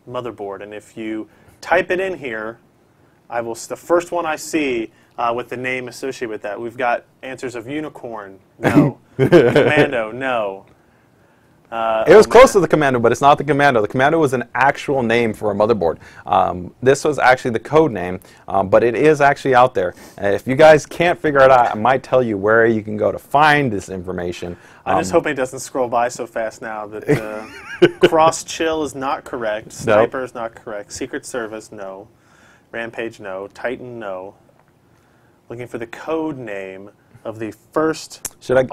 motherboard? And if you type it in here, the first one I see with the name associated with that. We've got answers of Unicorn, no. Commando, no. It was close to the Commando, but it's not the Commando. The Commando was an actual name for a motherboard. This was actually the code name, but it is actually out there. If you guys can't figure it out, I might tell you where you can go to find this information. I'm just hoping it doesn't scroll by so fast now that Cross Chill is not correct, Sniper is not correct, Secret Service, no, Rampage, no, Titan, no. Looking for the code name of the first ROG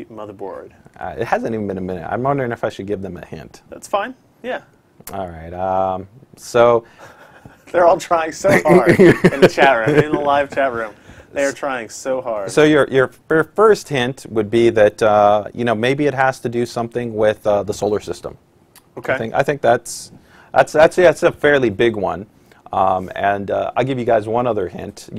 motherboard. It hasn't even been a minute. I'm wondering if I should give them a hint. That's fine. Yeah. All right. So they're all trying so hard in the chat room, in the live chat room. They are trying so hard. So your first hint would be that maybe it has to do something with the solar system. Okay. I think that's a fairly big one. And I'll give you guys one other hint.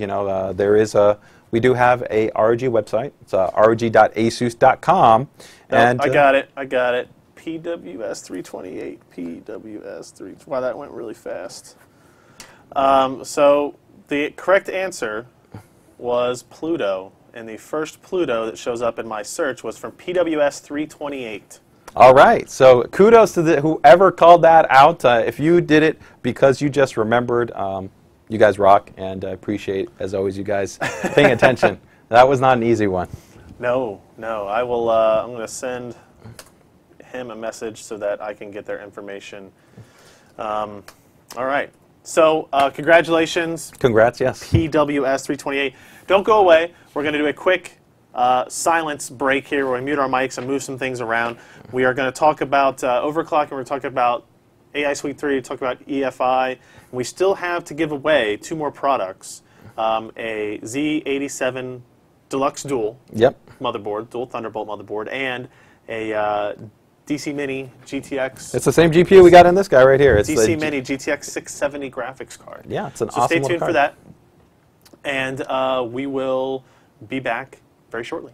We do have a ROG website. It's rog.asus.com. And I got it. PWS 328. PWS 3. Wow, that went really fast. So the correct answer was Pluto, and the first Pluto that shows up in my search was from PWS 328. All right. So kudos to whoever called that out. If you did it because you just remembered. You guys rock, and I appreciate, as always, you guys paying attention. That was not an easy one. No. I will. I'm going to send him a message so that I can get their information. All right. So congratulations. Congrats, yes. PWS 328. Don't go away. We're going to do a quick silence break here where we mute our mics and move some things around. We are going to talk about overclocking. We're going to talk about AI Suite 3, talk about EFI. We still have to give away 2 more products, a Z87 Deluxe Dual motherboard, Dual Thunderbolt motherboard, and a DC Mini GTX. It's the same GPU we got in this guy right here. It's DC Mini GTX 670 graphics card. Yeah, it's an so awesome stay tuned card. for that, and we will be back very shortly.